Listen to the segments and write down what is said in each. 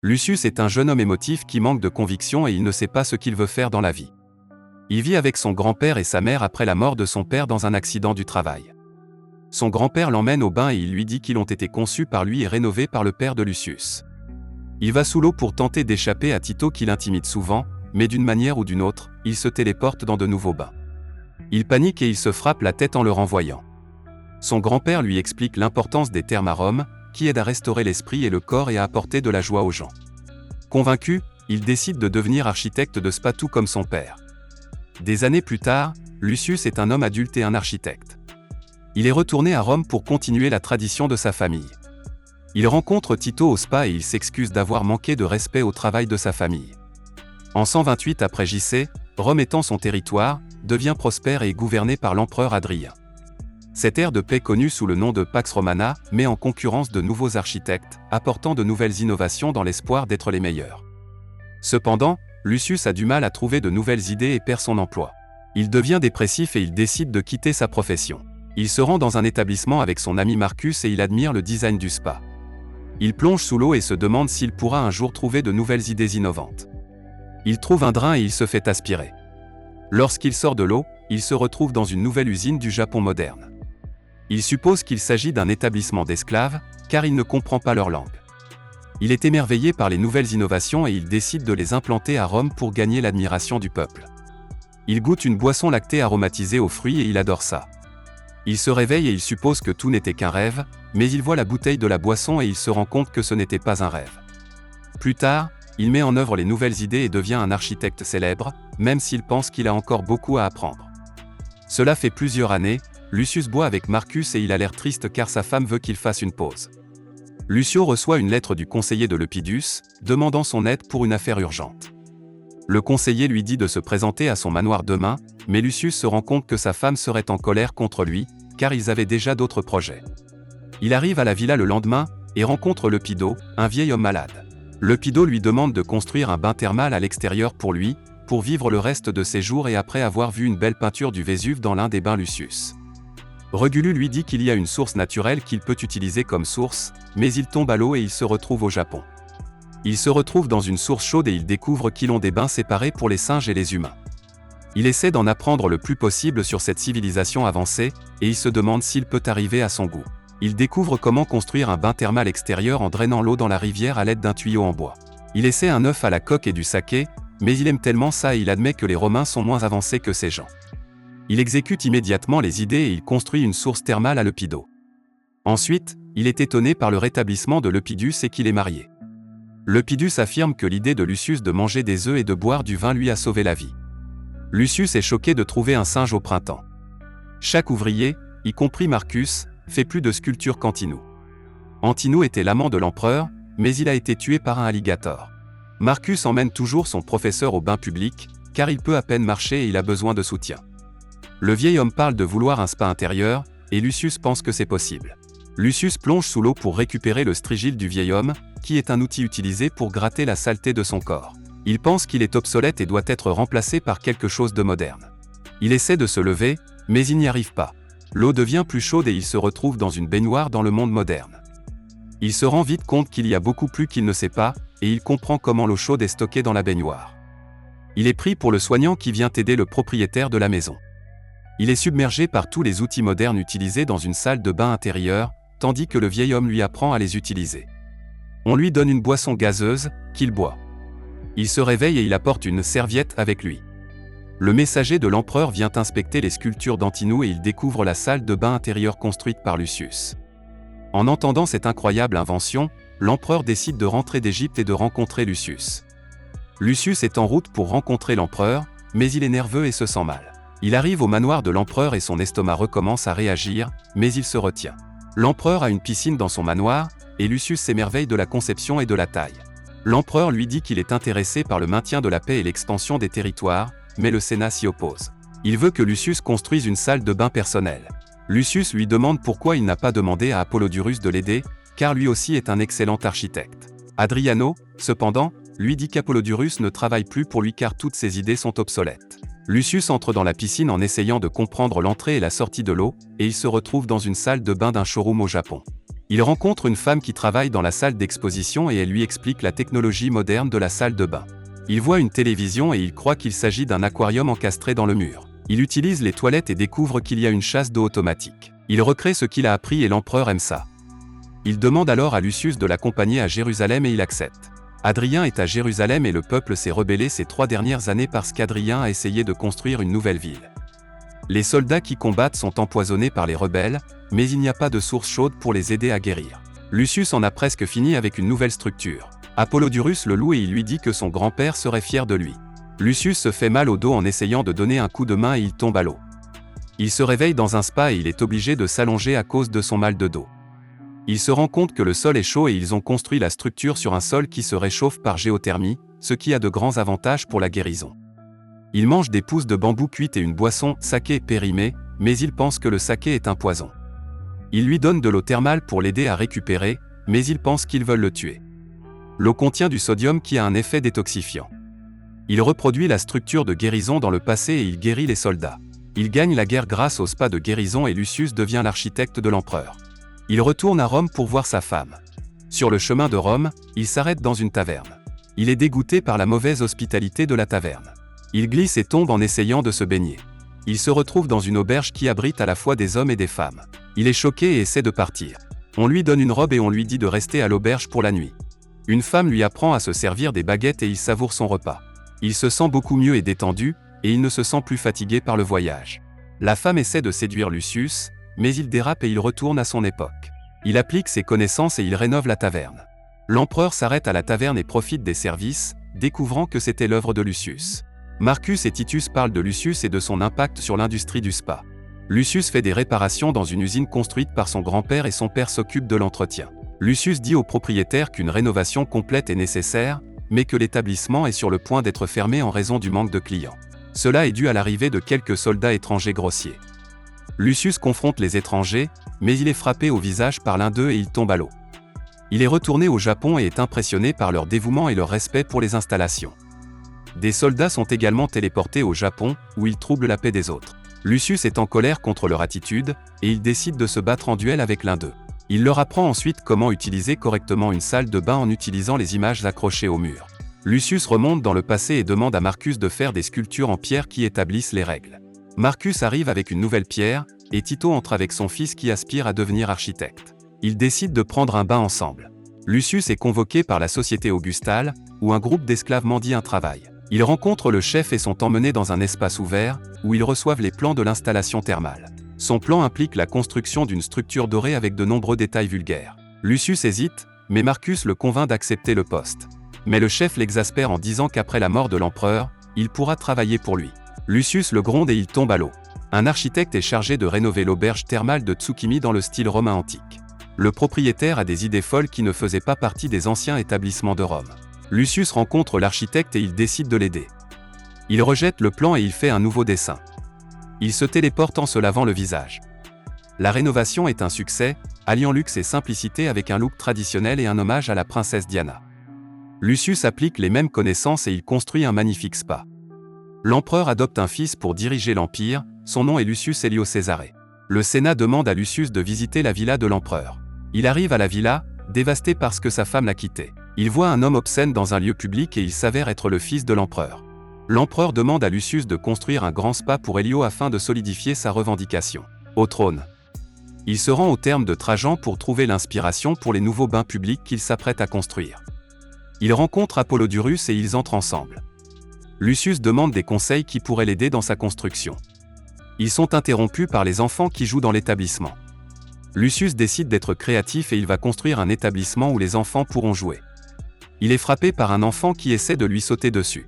Lucius est un jeune homme émotif qui manque de conviction et il ne sait pas ce qu'il veut faire dans la vie. Il vit avec son grand-père et sa mère après la mort de son père dans un accident du travail. Son grand-père l'emmène au bain et il lui dit qu'ils ont été conçus par lui et rénovés par le père de Lucius. Il va sous l'eau pour tenter d'échapper à Tito qui l'intimide souvent, mais d'une manière ou d'une autre, il se téléporte dans de nouveaux bains. Il panique et il se frappe la tête en le renvoyant. Son grand-père lui explique l'importance des termes à Rome, qui aident à restaurer l'esprit et le corps et à apporter de la joie aux gens. Convaincu, il décide de devenir architecte de spa tout comme son père. Des années plus tard, Lucius est un homme adulte et un architecte. Il est retourné à Rome pour continuer la tradition de sa famille. Il rencontre Tito au spa et il s'excuse d'avoir manqué de respect au travail de sa famille. En 128 après JC, Rome étant son territoire, devient prospère et est gouverné par l'empereur Hadrien. Cette ère de paix connue sous le nom de Pax Romana met en concurrence de nouveaux architectes, apportant de nouvelles innovations dans l'espoir d'être les meilleurs. Cependant, Lucius a du mal à trouver de nouvelles idées et perd son emploi. Il devient dépressif et il décide de quitter sa profession. Il se rend dans un établissement avec son ami Marcus et il admire le design du spa. Il plonge sous l'eau et se demande s'il pourra un jour trouver de nouvelles idées innovantes. Il trouve un drain et il se fait aspirer. Lorsqu'il sort de l'eau, il se retrouve dans une nouvelle usine du Japon moderne. Il suppose qu'il s'agit d'un établissement d'esclaves, car il ne comprend pas leur langue. Il est émerveillé par les nouvelles innovations et il décide de les implanter à Rome pour gagner l'admiration du peuple. Il goûte une boisson lactée aromatisée aux fruits et il adore ça. Il se réveille et il suppose que tout n'était qu'un rêve, mais il voit la bouteille de la boisson et il se rend compte que ce n'était pas un rêve. Plus tard, il met en œuvre les nouvelles idées et devient un architecte célèbre, même s'il pense qu'il a encore beaucoup à apprendre. Cela fait plusieurs années, Lucius boit avec Marcus et il a l'air triste car sa femme veut qu'il fasse une pause. Lucio reçoit une lettre du conseiller de Lepidus, demandant son aide pour une affaire urgente. Le conseiller lui dit de se présenter à son manoir demain, mais Lucius se rend compte que sa femme serait en colère contre lui, car ils avaient déjà d'autres projets. Il arrive à la villa le lendemain, et rencontre Lepido, un vieil homme malade. Lepido lui demande de construire un bain thermal à l'extérieur pour lui, pour vivre le reste de ses jours et après avoir vu une belle peinture du Vésuve dans l'un des bains Lucius. Regulu lui dit qu'il y a une source naturelle qu'il peut utiliser comme source, mais il tombe à l'eau et il se retrouve au Japon. Il se retrouve dans une source chaude et il découvre qu'ils ont des bains séparés pour les singes et les humains. Il essaie d'en apprendre le plus possible sur cette civilisation avancée, et il se demande s'il peut arriver à son goût. Il découvre comment construire un bain thermal extérieur en drainant l'eau dans la rivière à l'aide d'un tuyau en bois. Il essaie un œuf à la coque et du saké, mais il aime tellement ça et il admet que les Romains sont moins avancés que ces gens. Il exécute immédiatement les idées et il construit une source thermale à Lepido. Ensuite, il est étonné par le rétablissement de Lepidus et qu'il est marié. Lepidus affirme que l'idée de Lucius de manger des œufs et de boire du vin lui a sauvé la vie. Lucius est choqué de trouver un singe au printemps. Chaque ouvrier, y compris Marcus, fait plus de sculptures qu'Antinou. Antinou était l'amant de l'empereur, mais il a été tué par un alligator. Marcus emmène toujours son professeur au bain public, car il peut à peine marcher et il a besoin de soutien. Le vieil homme parle de vouloir un spa intérieur, et Lucius pense que c'est possible. Lucius plonge sous l'eau pour récupérer le strigile du vieil homme, qui est un outil utilisé pour gratter la saleté de son corps. Il pense qu'il est obsolète et doit être remplacé par quelque chose de moderne. Il essaie de se lever, mais il n'y arrive pas. L'eau devient plus chaude et il se retrouve dans une baignoire dans le monde moderne. Il se rend vite compte qu'il y a beaucoup plus qu'il ne sait pas, et il comprend comment l'eau chaude est stockée dans la baignoire. Il est pris pour le soignant qui vient aider le propriétaire de la maison. Il est submergé par tous les outils modernes utilisés dans une salle de bain intérieure, tandis que le vieil homme lui apprend à les utiliser. On lui donne une boisson gazeuse, qu'il boit. Il se réveille et il apporte une serviette avec lui. Le messager de l'empereur vient inspecter les sculptures d'Antinou et il découvre la salle de bain intérieure construite par Lucius. En entendant cette incroyable invention, l'empereur décide de rentrer d'Égypte et de rencontrer Lucius. Lucius est en route pour rencontrer l'empereur, mais il est nerveux et se sent mal. Il arrive au manoir de l'empereur et son estomac recommence à réagir, mais il se retient. L'empereur a une piscine dans son manoir, et Lucius s'émerveille de la conception et de la taille. L'empereur lui dit qu'il est intéressé par le maintien de la paix et l'expansion des territoires, mais le Sénat s'y oppose. Il veut que Lucius construise une salle de bain personnelle. Lucius lui demande pourquoi il n'a pas demandé à Apollodorus de l'aider, car lui aussi est un excellent architecte. Adriano, cependant, lui dit qu'Apollodorus ne travaille plus pour lui car toutes ses idées sont obsolètes. Lucius entre dans la piscine en essayant de comprendre l'entrée et la sortie de l'eau, et il se retrouve dans une salle de bain d'un showroom au Japon. Il rencontre une femme qui travaille dans la salle d'exposition et elle lui explique la technologie moderne de la salle de bain. Il voit une télévision et il croit qu'il s'agit d'un aquarium encastré dans le mur. Il utilise les toilettes et découvre qu'il y a une chasse d'eau automatique. Il recrée ce qu'il a appris et l'empereur aime ça. Il demande alors à Lucius de l'accompagner à Jérusalem et il accepte. Adrien est à Jérusalem et le peuple s'est rebellé ces 3 dernières années parce qu'Adrien a essayé de construire une nouvelle ville. Les soldats qui combattent sont empoisonnés par les rebelles, mais il n'y a pas de source chaude pour les aider à guérir. Lucius en a presque fini avec une nouvelle structure. Apollodorus le loue et il lui dit que son grand-père serait fier de lui. Lucius se fait mal au dos en essayant de donner un coup de main et il tombe à l'eau. Il se réveille dans un spa et il est obligé de s'allonger à cause de son mal de dos. Il se rend compte que le sol est chaud et ils ont construit la structure sur un sol qui se réchauffe par géothermie, ce qui a de grands avantages pour la guérison. Il mange des pousses de bambou cuites et une boisson, saké périmée, mais il pense que le saké est un poison. Il lui donne de l'eau thermale pour l'aider à récupérer, mais il pense qu'ils veulent le tuer. L'eau contient du sodium qui a un effet détoxifiant. Il reproduit la structure de guérison dans le passé et il guérit les soldats. Il gagne la guerre grâce au spa de guérison et Lucius devient l'architecte de l'empereur. Il retourne à Rome pour voir sa femme. Sur le chemin de Rome, il s'arrête dans une taverne. Il est dégoûté par la mauvaise hospitalité de la taverne. Il glisse et tombe en essayant de se baigner. Il se retrouve dans une auberge qui abrite à la fois des hommes et des femmes. Il est choqué et essaie de partir. On lui donne une robe et on lui dit de rester à l'auberge pour la nuit. Une femme lui apprend à se servir des baguettes et il savoure son repas. Il se sent beaucoup mieux et détendu, et il ne se sent plus fatigué par le voyage. La femme essaie de séduire Lucius, mais il dérape et il retourne à son époque. Il applique ses connaissances et il rénove la taverne. L'empereur s'arrête à la taverne et profite des services, découvrant que c'était l'œuvre de Lucius. Marcus et Titus parlent de Lucius et de son impact sur l'industrie du spa. Lucius fait des réparations dans une usine construite par son grand-père et son père s'occupe de l'entretien. Lucius dit au propriétaire qu'une rénovation complète est nécessaire, mais que l'établissement est sur le point d'être fermé en raison du manque de clients. Cela est dû à l'arrivée de quelques soldats étrangers grossiers. Lucius confronte les étrangers, mais il est frappé au visage par l'un d'eux et il tombe à l'eau. Il est retourné au Japon et est impressionné par leur dévouement et leur respect pour les installations. Des soldats sont également téléportés au Japon, où ils troublent la paix des autres. Lucius est en colère contre leur attitude, et il décide de se battre en duel avec l'un d'eux. Il leur apprend ensuite comment utiliser correctement une salle de bain en utilisant les images accrochées au mur. Lucius remonte dans le passé et demande à Marcus de faire des sculptures en pierre qui établissent les règles. Marcus arrive avec une nouvelle pierre, et Tito entre avec son fils qui aspire à devenir architecte. Ils décident de prendre un bain ensemble. Lucius est convoqué par la société augustale, où un groupe d'esclaves mendie un travail. Ils rencontrent le chef et sont emmenés dans un espace ouvert, où ils reçoivent les plans de l'installation thermale. Son plan implique la construction d'une structure dorée avec de nombreux détails vulgaires. Lucius hésite, mais Marcus le convainc d'accepter le poste. Mais le chef l'exaspère en disant qu'après la mort de l'empereur, il pourra travailler pour lui. Lucius le gronde et il tombe à l'eau. Un architecte est chargé de rénover l'auberge thermale de Tsukimi dans le style romain antique. Le propriétaire a des idées folles qui ne faisaient pas partie des anciens établissements de Rome. Lucius rencontre l'architecte et il décide de l'aider. Il rejette le plan et il fait un nouveau dessin. Il se téléporte en se lavant le visage. La rénovation est un succès, alliant luxe et simplicité avec un look traditionnel et un hommage à la princesse Diana. Lucius applique les mêmes connaissances et il construit un magnifique spa. L'empereur adopte un fils pour diriger l'empire, son nom est Lucius Helio Césare. Le Sénat demande à Lucius de visiter la villa de l'empereur. Il arrive à la villa, dévasté parce que sa femme l'a quitté. Il voit un homme obscène dans un lieu public et il s'avère être le fils de l'empereur. L'empereur demande à Lucius de construire un grand spa pour Helio afin de solidifier sa revendication au trône. Il se rend au terme de Trajan pour trouver l'inspiration pour les nouveaux bains publics qu'il s'apprête à construire. Il rencontre Apollodorus et ils entrent ensemble. Lucius demande des conseils qui pourraient l'aider dans sa construction. Ils sont interrompus par les enfants qui jouent dans l'établissement. Lucius décide d'être créatif et il va construire un établissement où les enfants pourront jouer. Il est frappé par un enfant qui essaie de lui sauter dessus.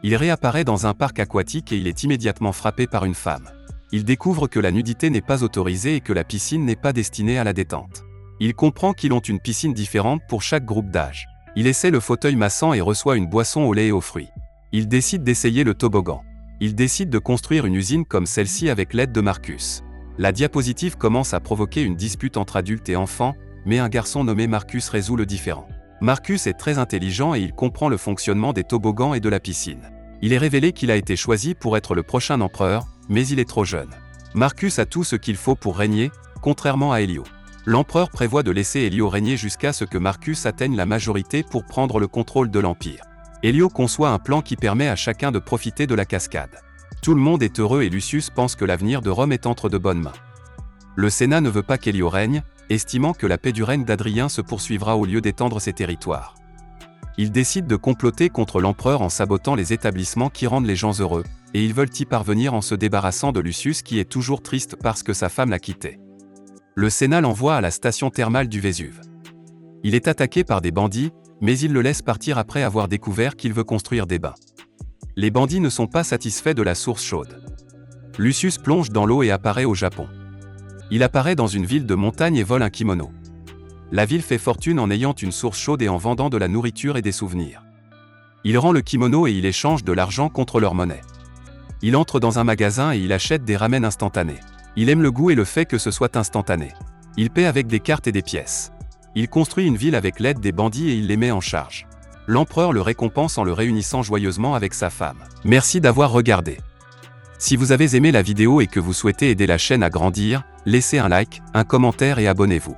Il réapparaît dans un parc aquatique et il est immédiatement frappé par une femme. Il découvre que la nudité n'est pas autorisée et que la piscine n'est pas destinée à la détente. Il comprend qu'ils ont une piscine différente pour chaque groupe d'âge. Il essaie le fauteuil massant et reçoit une boisson au lait et aux fruits. Il décide d'essayer le toboggan. Il décide de construire une usine comme celle-ci avec l'aide de Marcus. La diapositive commence à provoquer une dispute entre adultes et enfants, mais un garçon nommé Marcus résout le différend. Marcus est très intelligent et il comprend le fonctionnement des toboggans et de la piscine. Il est révélé qu'il a été choisi pour être le prochain empereur, mais il est trop jeune. Marcus a tout ce qu'il faut pour régner, contrairement à Helio. L'empereur prévoit de laisser Hélio régner jusqu'à ce que Marcus atteigne la majorité pour prendre le contrôle de l'Empire. Hélio conçoit un plan qui permet à chacun de profiter de la cascade. Tout le monde est heureux et Lucius pense que l'avenir de Rome est entre de bonnes mains. Le Sénat ne veut pas qu'Hélio règne, estimant que la paix du règne d'Adrien se poursuivra au lieu d'étendre ses territoires. Ils décident de comploter contre l'empereur en sabotant les établissements qui rendent les gens heureux, et ils veulent y parvenir en se débarrassant de Lucius qui est toujours triste parce que sa femme l'a quitté. Le Sénat l'envoie à la station thermale du Vésuve. Il est attaqué par des bandits, mais il le laisse partir après avoir découvert qu'il veut construire des bains. Les bandits ne sont pas satisfaits de la source chaude. Lucius plonge dans l'eau et apparaît au Japon. Il apparaît dans une ville de montagne et vole un kimono. La ville fait fortune en ayant une source chaude et en vendant de la nourriture et des souvenirs. Il rend le kimono et il échange de l'argent contre leur monnaie. Il entre dans un magasin et il achète des ramen instantanés. Il aime le goût et le fait que ce soit instantané. Il paie avec des cartes et des pièces. Il construit une ville avec l'aide des bandits et il les met en charge. L'empereur le récompense en le réunissant joyeusement avec sa femme. Merci d'avoir regardé. Si vous avez aimé la vidéo et que vous souhaitez aider la chaîne à grandir, laissez un like, un commentaire et abonnez-vous.